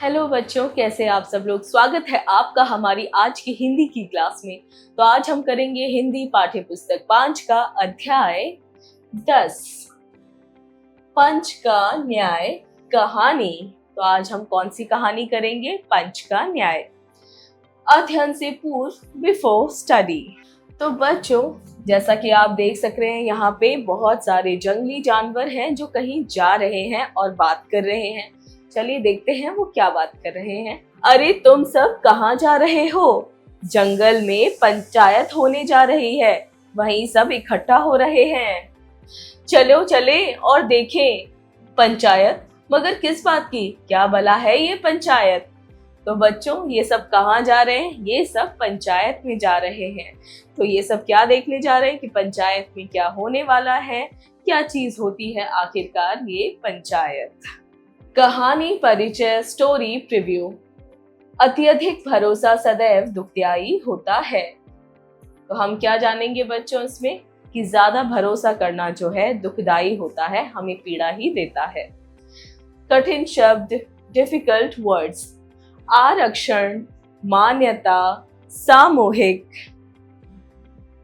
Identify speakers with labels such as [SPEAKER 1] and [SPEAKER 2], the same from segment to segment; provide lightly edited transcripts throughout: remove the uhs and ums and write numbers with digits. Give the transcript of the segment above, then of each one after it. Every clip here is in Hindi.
[SPEAKER 1] हेलो बच्चों, कैसे आप सब लोग। स्वागत है आपका हमारी आज की हिंदी की क्लास में। तो आज हम करेंगे हिंदी पाठ्य पुस्तक 5 का अध्याय 10, पंच का न्याय कहानी। तो आज हम कौन सी कहानी करेंगे? पंच का न्याय। अध्ययन से पूर्व, बिफोर स्टडी। तो बच्चों, जैसा कि आप देख सक रहे हैं, यहाँ पे बहुत सारे जंगली जानवर हैं जो कहीं जा रहे हैं और बात कर रहे हैं। चलिए देखते हैं वो क्या बात कर रहे हैं। अरे तुम सब कहाँ जा रहे हो? जंगल में पंचायत होने जा रही है, वहीं सब इकट्ठा हो रहे हैं। चलो चले और देखें। पंचायत? मगर किस बात की? क्या भला है ये पंचायत? तो बच्चों, ये सब कहाँ जा रहे हैं? ये सब पंचायत में जा रहे हैं। तो ये सब क्या देखने जा रहे हैं कि पंचायत में क्या होने वाला है, क्या चीज होती है आखिरकार ये पंचायत। कहानी परिचय, स्टोरी प्रीव्यू। अत्यधिक भरोसा सदैव दुखदायी होता है। तो हम क्या जानेंगे बच्चों इसमें कि ज्यादा भरोसा करना जो है दुखदायी होता है, हमें पीड़ा ही देता है। कठिन शब्द, डिफिकल्ट वर्ड्स। आरक्षण, मान्यता, सामूहिक,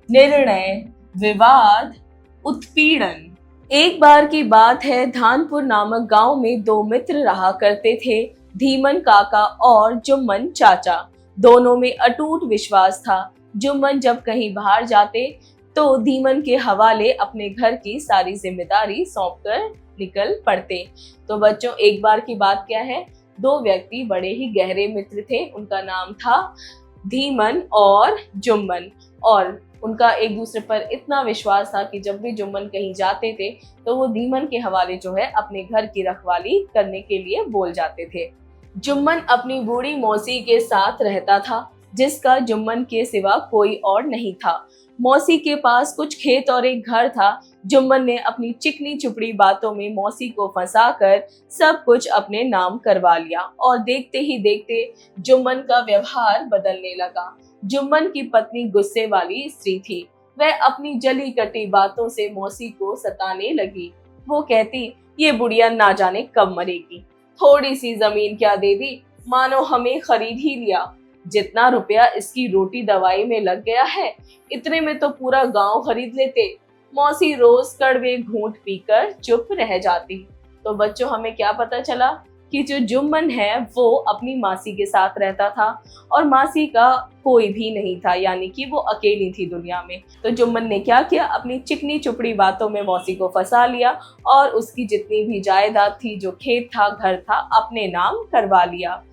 [SPEAKER 1] निर्णय, विवाद, उत्पीड़न। एक बार की बात है, धानपुर नामक गांव में दो मित्र रहा करते थे, धीमन काका और जुम्मन चाचा। दोनों में अटूट विश्वास था। जुम्मन जब कहीं बाहर जाते तो धीमन के हवाले अपने घर की सारी जिम्मेदारी सौंपकर निकल पड़ते। तो बच्चों, एक बार की बात क्या है, दो व्यक्ति बड़े ही गहरे मित्र थे। उनका नाम था धीमन और जुम्मन, और उनका एक दूसरे पर इतना विश्वास था कि जब भी जुम्मन कहीं जाते थे तो वो धीमन के हवाले जो है अपने घर की रखवाली करने के लिए बोल जाते थे। जुम्मन अपनी बूढ़ी मौसी के साथ रहता था, जिसका जुम्मन के सिवा कोई और नहीं था। मौसी के पास कुछ खेत और एक घर था। जुम्मन ने अपनी चिकनी चुपड़ी बातों में मौसी को फंसाकर सब कुछ अपने नाम करवा लिया, और देखते ही देखते जुम्मन का व्यवहार बदलने लगा। जुम्मन की पत्नी गुस्से वाली स्त्री थी। वह अपनी जली कटी बातों से मौसी को सताने लगी। वो कहती, ये बुढ़िया ना जाने कब मरेगी, थोड़ी सी जमीन क्या दे दी, मानो हमें खरीद ही लिया। जितना रुपया इसकी रोटी दवाई में लग गया है, इतने में तो पूरा गांव खरीद लेते। मौसी रोज कड़वे घूंट पीकर चुप रह जाती। तो बच्चों, हमें क्या पता चला कि जो जुम्मन है वो अपनी मासी के साथ रहता था और मासी का कोई भी नहीं था, यानी कि वो अकेली थी दुनिया में। तो जुम्मन ने क्या किया, अपनी चिकनी चुपड़ी बातों में मौसी को फंसा लिया और उसकी जितनी भी जायदाद थी, जो खेत था, घर था, अपने नाम करवा लिया।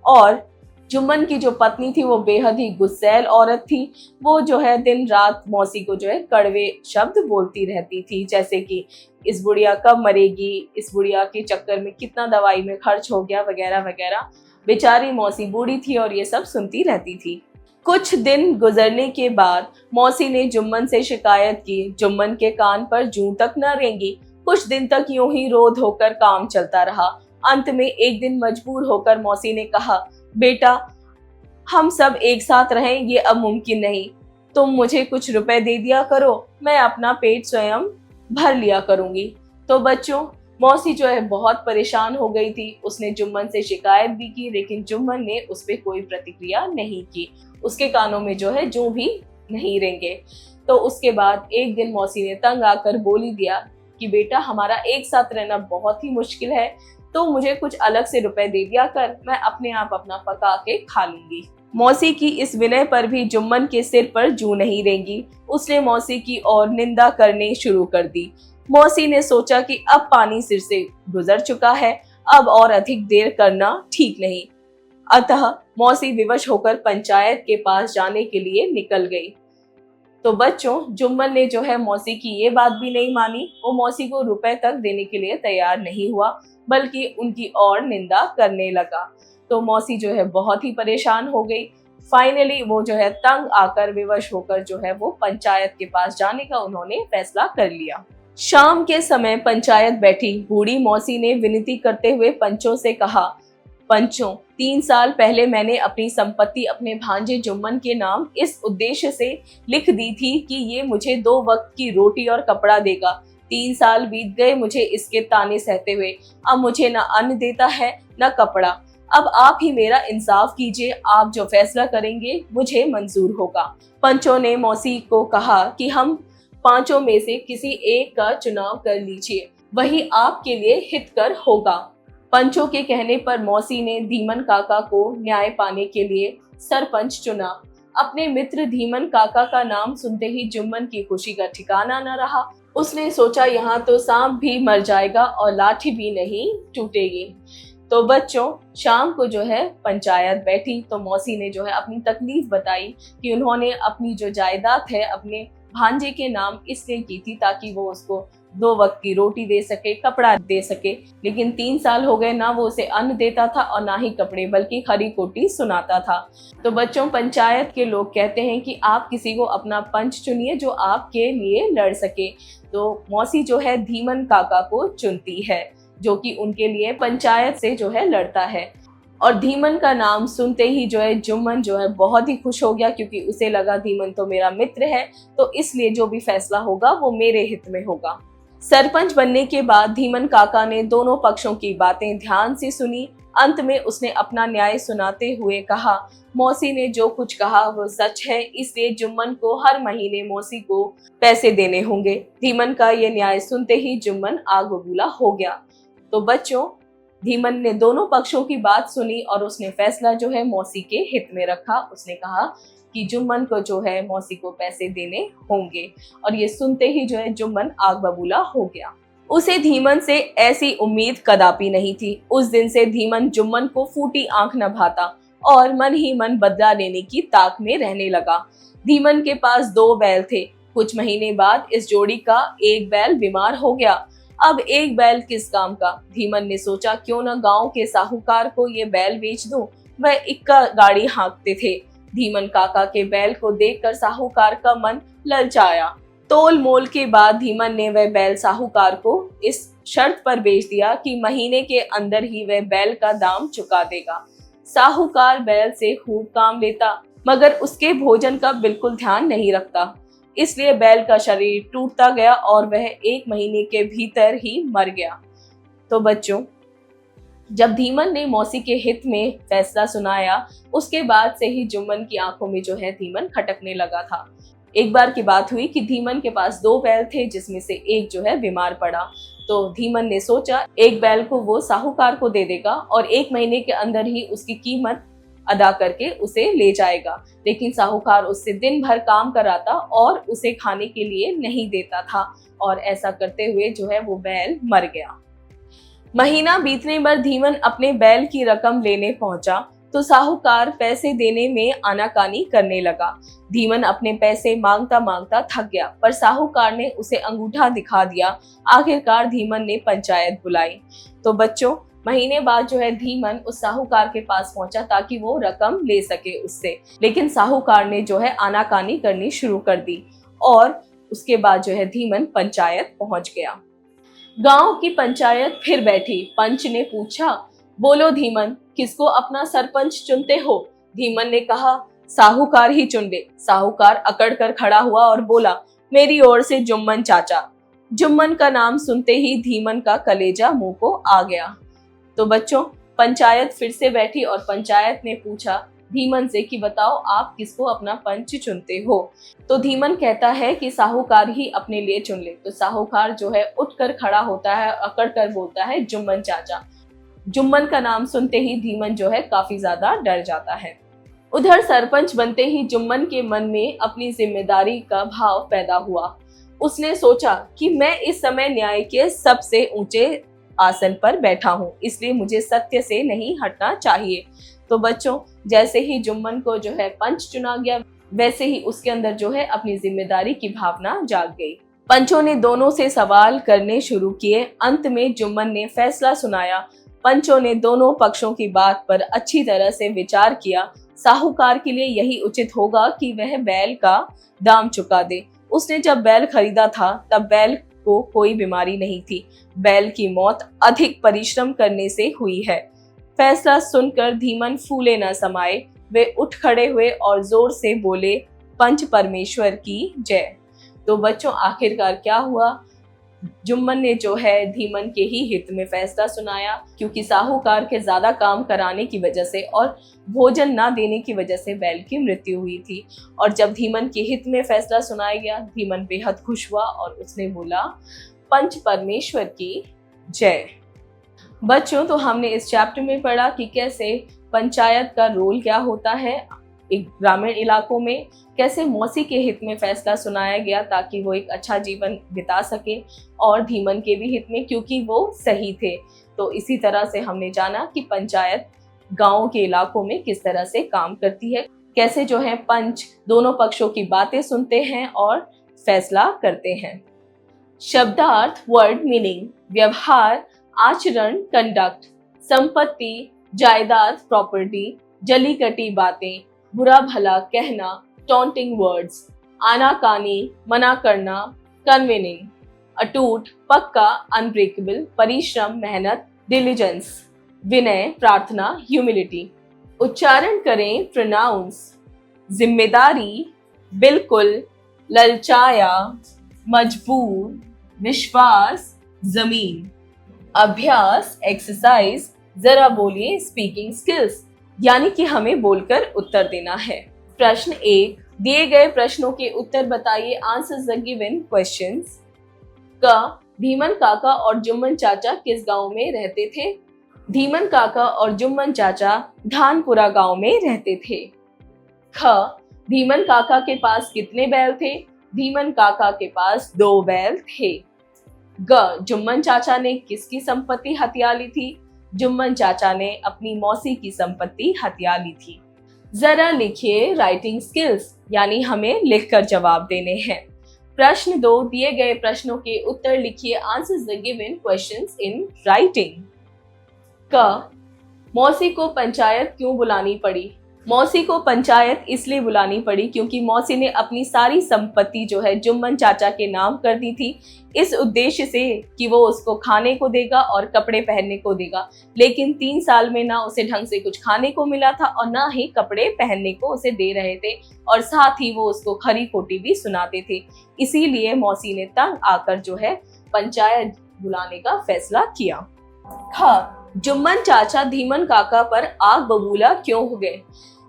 [SPEAKER 1] और जुम्मन की जो पत्नी थी वो बेहद ही गुस्सैल औरत थी। वो जो है दिन रात मौसी को जो है कड़वे शब्द बोलती रहती थी, जैसे कि इस बुढ़िया कब मरेगी, इस बुढ़िया के चक्कर में कितना दवाई में खर्च हो गया, वगैरह वगैरह। बेचारी मौसी बूढ़ी थी और ये सब सुनती रहती थी। कुछ दिन गुजरने के बाद मौसी ने जुम्मन से शिकायत की। जुम्मन के कान पर जूं तक न रेंगी। कुछ दिन तक यूं ही रो धोकर काम चलता रहा। अंत में एक दिन मजबूर होकर मौसी ने कहा, बेटा, हम सब एक साथ रहें ये अब मुमकिन नहीं। तुम मुझे कुछ रुपए दे दिया करो, मैं अपना पेट स्वयं भर लिया करूंगी। तो बच्चों, मौसी जो है बहुत परेशान हो गई थी। उसने जुम्मन से शिकायत भी की, लेकिन जुम्मन ने उस पर कोई प्रतिक्रिया नहीं की। उसके कानों में जो है जूं भी नहीं रेंगे। तो उसके बाद एक दिन मौसी ने तंग आकर बोली दिया कि बेटा, हमारा एक साथ रहना बहुत ही मुश्किल है, तो मुझे कुछ अलग से रुपए दे दिया कर, मैं अपने आप अपना पका के खा लूंगी। मौसी की इस विनय पर भी जुम्मन के सिर पर जूं नहीं रेंगी। उसने मौसी की और निंदा करनी शुरू कर दी। मौसी ने सोचा कि अब पानी सिर से गुजर चुका है, अब और अधिक देर करना ठीक नहीं। अतः मौसी विवश होकर पंचायत के पास जाने के लिए निकल गई। तो बच्चों, जुम्मन ने जो है मौसी की ये बात भी नहीं मानी। वो मौसी को रुपए तक देने के लिए तैयार नहीं हुआ, बल्कि उनकी और निंदा करने लगा। तो मौसी जो है बहुत ही परेशान हो गई। फाइनली वो जो है तंग आकर, विवश होकर जो है वो पंचायत के पास जाने का उन्होंने फैसला कर लिया। शाम के समय पंचायत बैठी। बूढ़ी मौसी ने विनती करते हुए पंचों से कहा, पंचों, 3 साल पहले मैंने अपनी संपत्ति अपने भांजे जुम्मन के नाम इस उद्देश्य से लिख दी थी कि ये मुझे 2 वक्त की रोटी और कपड़ा देगा। 3 साल बीत गए मुझे इसके ताने सहते हुए। अब मुझे न अन्न देता है न कपड़ा। अब आप ही मेरा इंसाफ कीजिए, आप जो फैसला करेंगे मुझे मंजूर होगा। पंचों ने मौसी को कहा कि हम पांचों में से किसी एक का चुनाव कर लीजिए, वही आपके लिए हितकर होगा। पंचों के कहने पर मौसी ने धीमन काका को न्याय पाने के लिए सरपंच चुना। अपने मित्र धीमन काका का नाम सुनते ही जुम्मन की खुशी का ठिकाना न रहा। उसने सोचा यहाँ तो सांप भी मर जाएगा और लाठी भी नहीं टूटेगी। तो बच्चों, शाम को जो है पंचायत बैठी तो मौसी ने जो है अपनी तकलीफ बताई कि उन्होंने अपनी जो जायदाद है अपने भांजे के नाम इसलिए की थी ताकि वो उसको 2 वक्त की रोटी दे सके, कपड़ा दे सके। लेकिन 3 साल हो गए, ना वो उसे अन्न देता था और ना ही कपड़े, बल्कि खरी खोटी सुनाता था। तो बच्चों, पंचायत के लोग कहते हैं कि आप किसी को अपना पंच चुनिए जो आपके लिए लड़ सके। तो मौसी जो है धीमन काका को चुनती है, जो कि उनके लिए पंचायत से जो है लड़ता है। और धीमन का नाम सुनते ही जो है जुम्मन जो है बहुत ही खुश हो गया, क्योंकि उसे लगा धीमन तो मेरा मित्र है, तो इसलिए जो भी फैसला होगा वो मेरे हित में होगा। सरपंच बनने के बाद धीमन काका ने दोनों पक्षों की बातें ध्यान से सुनी। अंत में उसने अपना न्याय सुनाते हुए कहा, मौसी ने जो कुछ कहा वो सच है, इसलिए जुम्मन को हर महीने मौसी को पैसे देने होंगे। धीमन का ये न्याय सुनते ही जुम्मन आग बबूला हो गया। तो बच्चों, धीमन ने दोनों पक्षों की बात सुनी और उसने फैसला जो है मौसी के हित में रखा। उसने कहा कि जुम्मन को जो है मौसी को पैसे देने होंगे, और ये सुनते ही जो है जुम्मन आग बबूला हो गया। उसे धीमन से ऐसी उम्मीद कदापि नहीं थी। उस दिन से धीमन जुम्मन को फूटी आंख न भाता और मन ही मन बदला लेने की ताक में रहने लगा। धीमन के पास 2 बैल थे। कुछ महीने बाद इस जोड़ी का एक बैल बीमार हो गया। अब एक बैल किस काम का? धीमन ने सोचा क्यों न गांव के साहूकार को ये बैल बेच दूं। वह इक्का गाड़ी हाँकते थे। धीमन काका के बैल को देखकर साहूकार का मन ललचाया। तोल मोल के बाद धीमन ने वह बैल साहूकार को इस शर्त पर बेच दिया कि महीने के अंदर ही वह बैल का दाम चुका देगा। साहूकार बैल से खूब काम लेता, मगर उसके भोजन का बिल्कुल ध्यान नहीं रखता। इसलिए बैल का शरीर टूटता गया और वह 1 महीने के भीतर ही मर गया। तो बच्चों, जब धीमन ने मौसी के हित में फैसला सुनाया, उसके बाद से ही जुम्मन की आंखों में जो है धीमन खटकने लगा था। एक बार की बात हुई कि धीमन के पास 2 बैल थे, जिसमें से एक जो है बीमार पड़ा। तो धीमन ने सोचा एक बैल को वो साहूकार को दे देगा और 1 महीने के अंदर ही उसकी कीमत अदा करके उसे ले जाएगा। लेकिन साहूकार उससे दिन भर काम कराता और उसे खाने के लिए नहीं देता था, और ऐसा करते हुए जो है वो बैल मर गया। महीना बीतने पर धीमन अपने बैल की रकम लेने पहुंचा तो साहूकार पैसे देने में आनाकानी करने लगा। धीमन अपने पैसे मांगता मांगता थक गया, पर साहूकार ने उसे अंगूठा दिखा दिया। आखिरकार धीमन ने पंचायत बुलाई। तो बच्चों, महीने बाद जो है धीमन उस साहूकार के पास पहुंचा ताकि वो रकम ले सके उससे। लेकिन साहूकार ने जो है आनाकानी करनी शुरू कर दी, और उसके बाद जो है धीमन पंचायत पहुंच गया। गांव की पंचायत फिर बैठी। पंच ने पूछा, बोलो धीमन, किसको अपना सरपंच चुनते हो? धीमन ने कहा, साहूकार ही चुन ले। साहूकार अकड़ कर खड़ा हुआ और बोला, मेरी ओर से जुम्मन चाचा। जुम्मन का नाम सुनते ही धीमन का कलेजा मुंह को आ गया। तो बच्चों, पंचायत फिर से बैठी और पंचायत ने पूछा धीमन से कि बताओ आप किसको अपना पंच चुनते हो? तो धीमन कहता है कि साहूकार ही अपने लिए चुन ले। तो साहूकार जो है उठकर खड़ा होता है, अकड़ कर बोलता है, जुम्मन चाचा। जुम्मन का नाम सुनते ही धीमन जो है काफी ज्यादा डर जाता है। उधर सरपंच बनते ही जुम्मन के मन में अपनी जिम्मेदारी का भाव पैदा हुआ। उसने सोचा कि मैं इस समय न्याय के सबसे ऊंचे आसन पर बैठा हूँ, इसलिए मुझे सत्य से नहीं हटना चाहिए। तो बच्चों, जैसे ही जुम्मन को जो है पंच चुना गया, वैसे ही उसके अंदर जो है अपनी जिम्मेदारी की भावना जाग गई। पंचों ने दोनों से सवाल करने शुरू किए। अंत में जुम्मन ने फैसला सुनाया। पंचों ने दोनों पक्षों की बात पर अच्छी तरह से विचार किया। साहूकार के लिए यही उचित होगा कि वह बैल का दाम चुका दे। उसने जब बैल खरीदा था तब बैल को कोई बीमारी नहीं थी। बैल की मौत अधिक परिश्रम करने से हुई है। फैसला सुनकर धीमन फूले न समाये। वे उठ खड़े हुए और जोर से बोले, पंच परमेश्वर की जय। तो बच्चों, आखिरकार क्या हुआ? जुम्मन ने जो है धीमन के ही हित में फैसला सुनाया, क्योंकि साहूकार के ज्यादा काम कराने की वजह से और भोजन ना देने की वजह से बैल की मृत्यु हुई थी। और जब धीमन के हित में फैसला सुनाया गया, धीमन बेहद खुश हुआ और उसने बोला, पंच परमेश्वर की जय। बच्चों, तो हमने इस चैप्टर में पढ़ा कि कैसे पंचायत का रोल क्या होता है एक ग्रामीण इलाकों में, कैसे मौसी के हित में फैसला सुनाया गया ताकि वो एक अच्छा जीवन बिता सके, और धीमन के भी हित में क्योंकि वो सही थे। तो इसी तरह से हमने जाना कि पंचायत गांव के इलाकों में किस तरह से काम करती है, कैसे जो है पंच दोनों पक्षों की बातें सुनते हैं और फैसला करते हैं। शब्दार्थ वर्ड मीनिंग, व्यवहार आचरण कंडक्ट, संपत्ति जायदाद प्रॉपर्टी, जली कटी बातें, बुरा भला कहना टॉन्टिंग वर्ड्स, आनाकानी मना करना कन्वीनिंग, अटूट पक्का अनब्रेकेबल, परिश्रम मेहनत डिलीजेंस, विनय प्रार्थना ह्यूमिलिटी। उच्चारण करें प्रोनाउंस, जिम्मेदारी बिल्कुल, ललचाया, मजबूर, विश्वास, जमीन। अभ्यास एक्सरसाइज, जरा बोलिए स्पीकिंग स्किल्स, यानी कि हमें बोलकर उत्तर देना है। प्रश्न 1, दिए गए प्रश्नों के उत्तर बताइए, आंसर्स द गिवन क्वेश्चंस। क, धीमन काका और जुम्मन चाचा किस गांव में रहते थे? धीमन काका और जुम्मन चाचा धानपुरा गांव में रहते थे। ख, धीमन काका के पास कितने बैल थे? धीमन काका के पास 2 बैल थे। ग, जुम्मन चाचा ने किसकी संपत्ति हथिया ली थी? जुम्मन चाचा ने अपनी मौसी की संपत्ति हथिया ली थी। जरा लिखिए राइटिंग स्किल्स, यानी हमें लिखकर जवाब देने हैं। प्रश्न 2, दिए गए प्रश्नों के उत्तर लिखिए, answers the given questions in writing. क, मौसी को पंचायत क्यों बुलानी पड़ी? मौसी को पंचायत इसलिए बुलानी पड़ी क्योंकि मौसी ने अपनी सारी संपत्ति जो है जुम्मन चाचा के नाम कर दी थी, इस उद्देश्य से कि वो उसको खाने को देगा और कपड़े पहनने को देगा। लेकिन 3 साल में ना उसे ढंग से कुछ खाने को मिला था और ना ही कपड़े पहनने को उसे दे रहे थे, और साथ ही वो उसको खरी खोटी भी सुनाते थे। इसीलिए मौसी ने तंग आकर जो है पंचायत बुलाने का फैसला किया। ख, जुम्मन चाचा धीमन काका पर आग बबूला क्यों हो गए?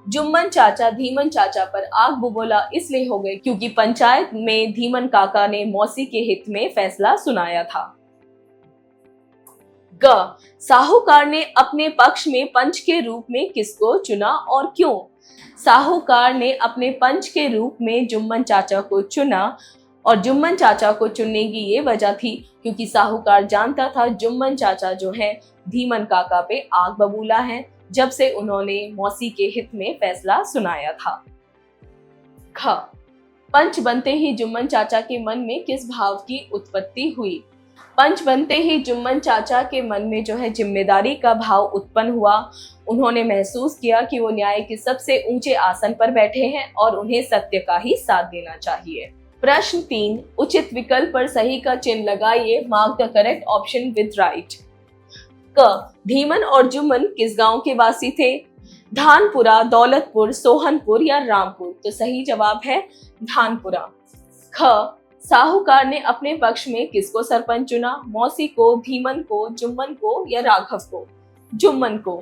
[SPEAKER 1] जुम्मन चाचा धीमन चाचा पर आग बबूला इसलिए हो गए क्योंकि पंचायत में धीमन काका ने मौसी के हित में फैसला सुनाया था। ग, साहूकार ने अपने पक्ष में पंच के रूप में किसको चुना और क्यों? साहूकार ने अपने पंच के रूप में जुम्मन चाचा को चुना, और जुम्मन चाचा को चुनने की ये वजह थी क्योंकि साहूकार जानता था जुम्मन चाचा जो है धीमन काका पे आग बबूला है, जब से उन्होंने मौसी के हित में फैसला सुनाया था। ख, पंच बनते ही जुम्मन चाचा के मन में किस भाव की उत्पत्ति हुई? पंच बनते ही जुम्मन चाचा के मन में जो है जिम्मेदारी का भाव उत्पन्न हुआ। उन्होंने महसूस किया कि वो न्याय के सबसे ऊंचे आसन पर बैठे हैं और उन्हें सत्य का ही साथ देना चाहिए। प्रश्न 3, उचित विकल्प पर सही का चिन्ह लगाइए, mark the correct option with right. क, धीमन और जुम्मन किस गांव के वासी थे? धानपुरा, दौलतपुर, सोहनपुर या रामपुर? तो सही जवाब है धानपुरा। ख, साहूकार ने अपने पक्ष में किसको सरपंच चुना? मौसी को, धीमन को, जुम्मन को या राघव को? जुम्मन को।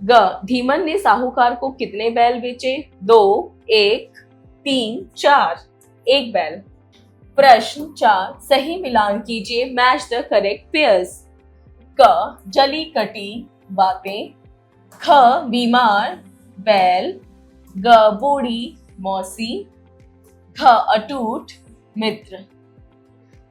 [SPEAKER 1] ग, धीमन ने साहूकार को कितने बैल बेचे? 2, 1, 3, 4। 1 बैल। प्रश्न 4, सही मिलान कीजिए, मैच द करेक्ट पेयर्स। क, जली कटी बातें, ख, बीमार बैल, ग, बूढ़ी मौसी, घ, अटूट मित्र।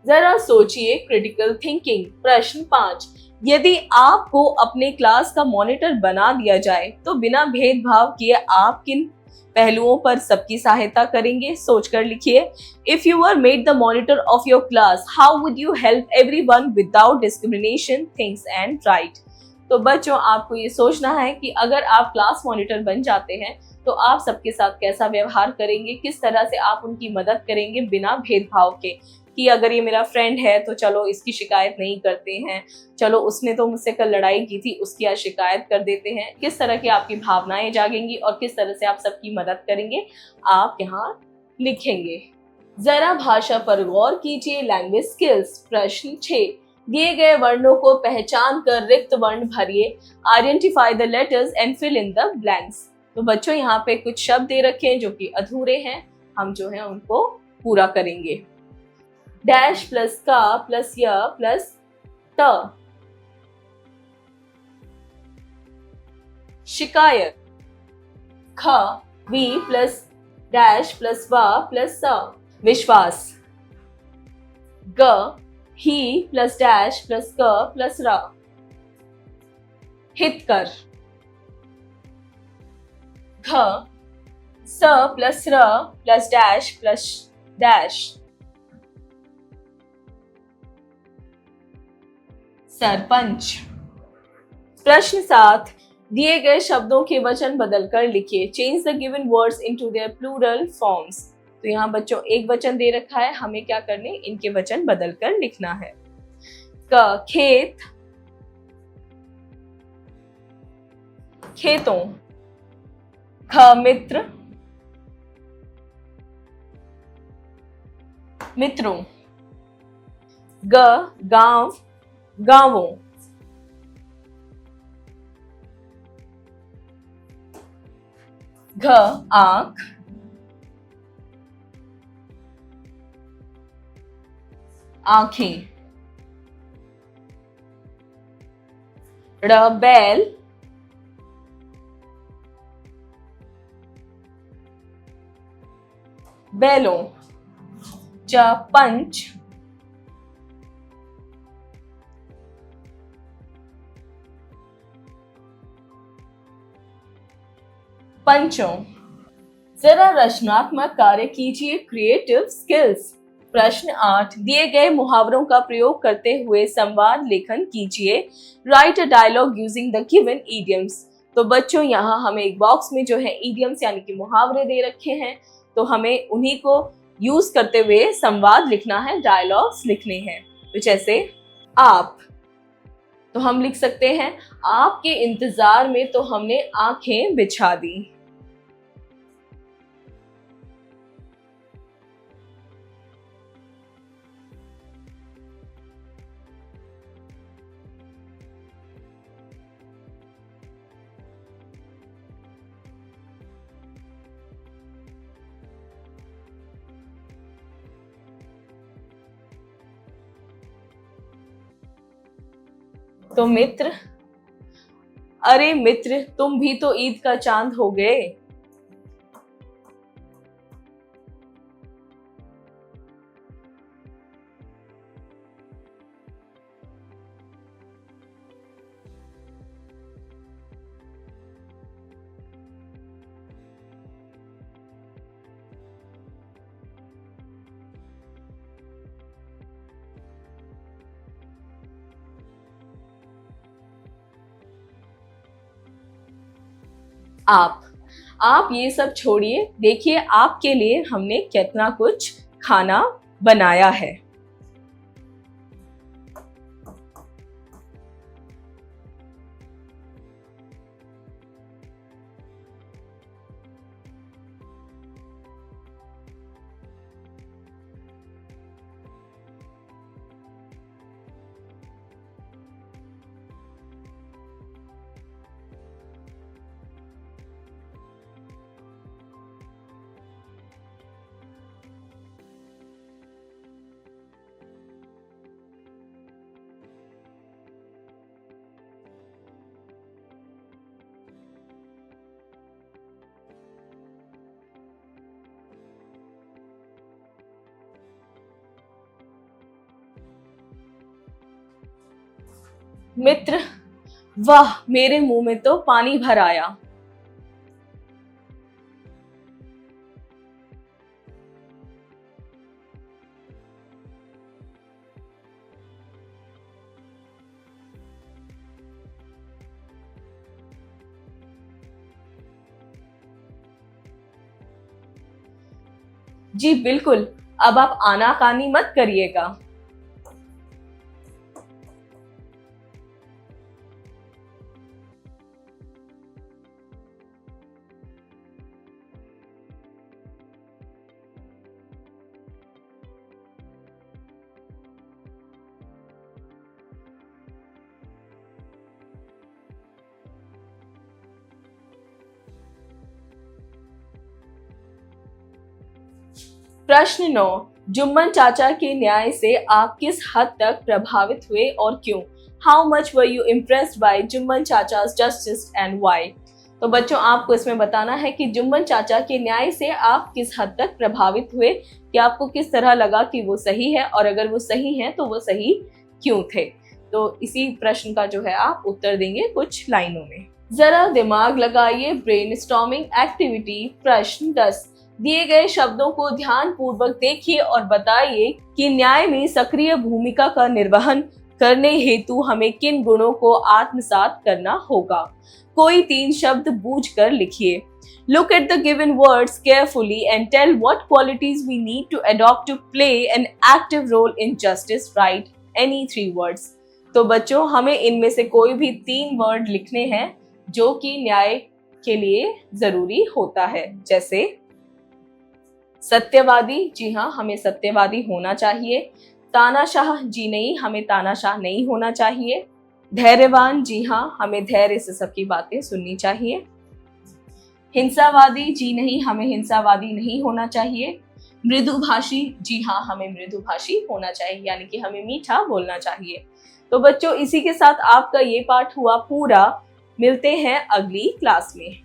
[SPEAKER 1] जरा सोचिए, क्रिटिकल थिंकिंग। प्रश्न 5, यदि आपको अपने क्लास का मॉनिटर बना दिया जाए तो बिना भेदभाव किए आप किन पहलुओं पर सबकी सहायता करेंगे? सोचकर लिखिए। If you were made the monitor of your class, how would you help everyone without discrimination, thinks and right. तो बच्चों, आपको ये सोचना है कि अगर आप क्लास मॉनिटर बन जाते हैं तो आप सबके साथ कैसा व्यवहार करेंगे, किस तरह से आप उनकी मदद करेंगे बिना भेदभाव के, कि अगर ये मेरा फ्रेंड है तो चलो इसकी शिकायत नहीं करते हैं, चलो उसने तो मुझसे कल लड़ाई की थी उसकी आज शिकायत कर देते हैं। किस तरह की आपकी भावनाएं जागेंगी और किस तरह से आप सबकी मदद करेंगे, आप यहाँ लिखेंगे। जरा भाषा पर गौर कीजिए। Language skills. प्रश्न 6, दिए गए वर्णों को पहचान कर रिक्त वर्ण भरिए। Identify the letters and fill in the blanks. तो बच्चों यहाँ पे कुछ शब्द दे रखे हैं जो कि अधूरे हैं, हम जो है उनको पूरा करेंगे। डैश प्लस का प्लस य प्लस त। शिकायत। ख वी प्लस डैश प्लस वा प्लस स। विश्वास। ग ही प्लस डैश प्लस क प्लस र। हितकर। घ स प्लस र प्लस डैश प्लस डैश। सरपंच। प्रश्न 7, दिए गए शब्दों के वचन बदलकर लिखिए। Change the given words into their plural forms. तो यहाँ बच्चों एक वचन दे रखा है, हमें क्या करने, इनके वचन बदलकर लिखना है। क खेत खेतों। ख मित्र मित्रों। ग गांव गांवों। घ आंख आंखें। ड़ बैल बैलों। च पंच पंचों। जरा रचनात्मक कार्य कीजिए। Creative skills. प्रश्न 8, दिए गए मुहावरों का प्रयोग करते हुए संवाद लेखन कीजिए। Write a dialogue using the given idioms. तो बच्चों यहाँ हमें एक बॉक्स में जो है इडियम्स यानी कि मुहावरे दे रखे हैं, तो हमें उन्हीं को यूज करते हुए संवाद लिखना है, डायलॉग्स लिखने हैं। तो जैसे आप, तो हम लिख सकते हैं आपके इंतजार में तो हमने आंखें बिछा दी। तो मित्र, अरे मित्र तुम भी तो ईद का चांद हो गए। आप ये सब छोड़िए, देखिए आपके लिए हमने कितना कुछ खाना बनाया है। मित्र, वाह मेरे मुंह में तो पानी भर आया। जी बिल्कुल, अब आप आनाकानी मत करिएगा। प्रश्न 9, जुम्मन चाचा के न्याय से आप किस हद तक प्रभावित हुए और क्यों? How much were you impressed by Jumman चाचा's जस्टिस एंड व्हाई? तो बच्चों आपको इसमें बताना है कि जुम्मन चाचा के न्याय से आप किस हद तक प्रभावित हुए, कि आपको किस तरह लगा कि वो सही है, और अगर वो सही है तो वो सही क्यों थे। तो इसी प्रश्न का जो है आप उत्तर देंगे कुछ लाइनों में। जरा दिमाग लगाइए, ब्रेनस्टॉर्मिंग एक्टिविटी। प्रश्न 10, दिए गए शब्दों को ध्यान पूर्वक देखिए और बताइए कि न्याय में सक्रिय भूमिका का निर्वहन करने हेतु हमें किन गुणों को आत्मसात करना होगा। कोई 3 शब्द बूझकर लिखिए। Look at the given words carefully and tell what qualities we need to adopt to play an active role in justice. Write any 3 words. तो बच्चों हमें इनमें से कोई भी 3 वर्ड लिखने हैं जो कि न्याय के लिए जरूरी होता है। जैसे सत्यवादी, जी हाँ हमें सत्यवादी होना चाहिए। तानाशाह, जी नहीं हमें तानाशाह नहीं होना चाहिए। धैर्यवान, जी हाँ हमें धैर्य से सबकी बातें सुननी चाहिए। हिंसावादी, जी नहीं हमें हिंसावादी नहीं होना चाहिए। मृदुभाषी, जी हाँ हमें मृदुभाषी होना चाहिए, यानी कि हमें मीठा बोलना चाहिए। तो बच्चों इसी के साथ आपका ये पाठ हुआ पूरा। मिलते हैं अगली क्लास में।